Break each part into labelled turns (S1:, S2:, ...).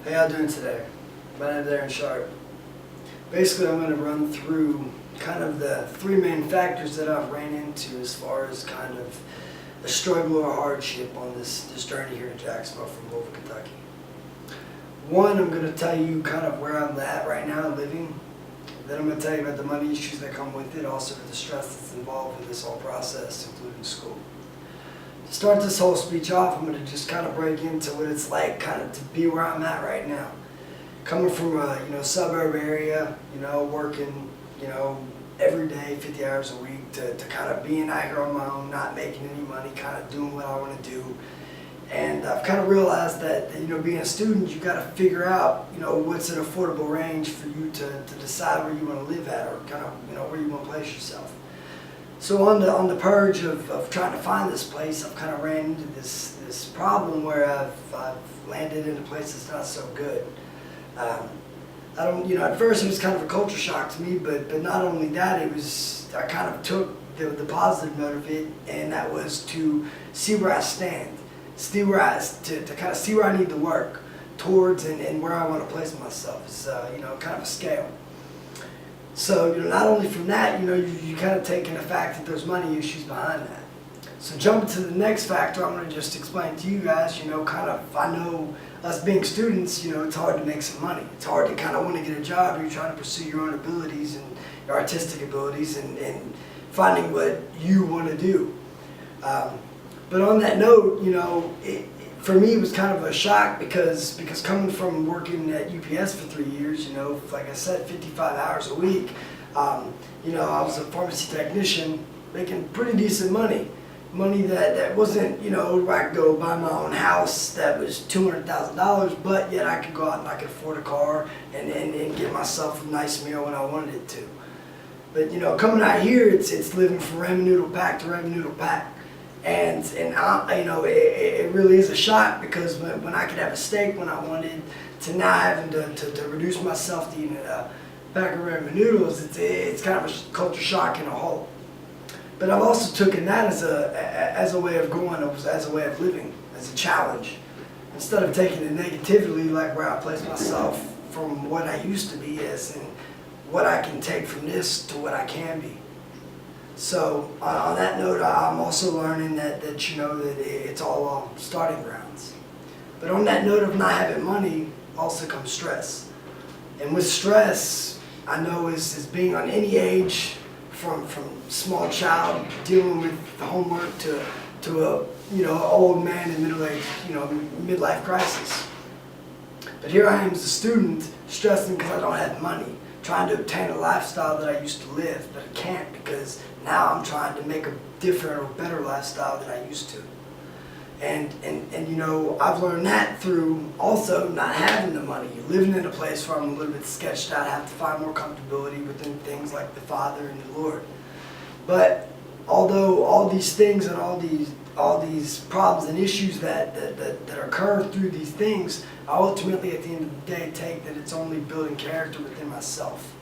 S1: How y'all doing today? My name's Aaron Sharp. Basically, I'm going to run through kind of the three main factors that I've ran into as far as kind of a struggle or hardship on this journey here to Jacksonville from Louisville, Kentucky. One, I'm going to tell you kind of where I'm at right now living. Then I'm going to tell you about the money issues that come with it, also the stress that's involved in this whole process, including school. To start this whole speech off, I'm going to just kind of break into what it's like kind of to be where I'm at right now. Coming from a suburb area, working every day, 50 hours a week, to kind of being out here on my own, not making any money, kind of doing what I want to do. And I've kind of realized that being a student, you got to figure out what's an affordable range for you to decide where you want to live at, or kind of where you want to place yourself. So on the purge of trying to find this place, I've kind of ran into this problem where I've landed in a place that's not so good. At first it was kind of a culture shock to me, but not only that, I kind of took the positive note of it, and that was to see where I stand, to kind of see where I need to work towards and where I want to place myself. It's kind of a scale. So not only from that, you kind of take in the fact that there's money issues behind that. So jumping to the next factor, I'm going to just explain to you guys, I know us being students, it's hard to make some money. It's hard to kind of want to get a job. You're trying to pursue your own abilities and your artistic abilities and finding what you want to do. But on that note, for me it was kind of a shock because coming from working at UPS for 3 years, like I said, 55 hours a week, I was a pharmacy technician making pretty decent money. Money that wasn't, where I could go buy my own house that was $200,000, but yet I could go out and I could afford a car and get myself a nice meal when I wanted it to. But coming out here, it's living from ramen noodle pack to ramen noodle pack. And it really is a shock because when I could have a steak when I wanted, to now having to reduce myself to eating a pack of ramen noodles, it's kind of a culture shock in a whole. But I've also taken that as a way of growing, as a way of living, as a challenge. Instead of taking it negatively, like where I place myself from what I used to be as in what I can take from this to what I can be. So on that note, I'm also learning that it's all starting grounds. But on that note of not having money also comes stress. And with stress, I know is being on any age, from small child dealing with homework to a old man in middle age, midlife crisis. But here I am as a student, stressing because I don't have money, trying to obtain a lifestyle that I used to live, but I can't because now I'm trying to make a different or better lifestyle than I used to. And I've learned that through also not having the money, living in a place where I'm a little bit sketched out. I have to find more comfortability within things like the Father and the Lord. But although all these things and all these problems and issues that occur through these things, I ultimately at the end of the day take that it's only building character within myself.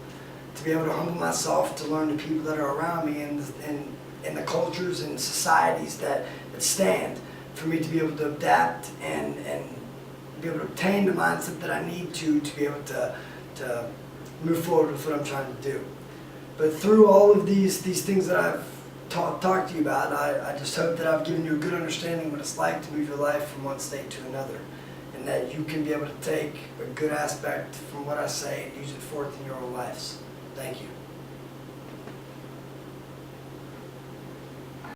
S1: To be able to humble myself, to learn the people that are around me and the cultures and societies that stand, for me to be able to adapt and be able to obtain the mindset that I need to be able to move forward with what I'm trying to do. But through all of these things that I've talked to you about, I just hope that I've given you a good understanding of what it's like to move your life from one state to another, and that you can be able to take a good aspect from what I say and use it forth in your own lives. Thank you.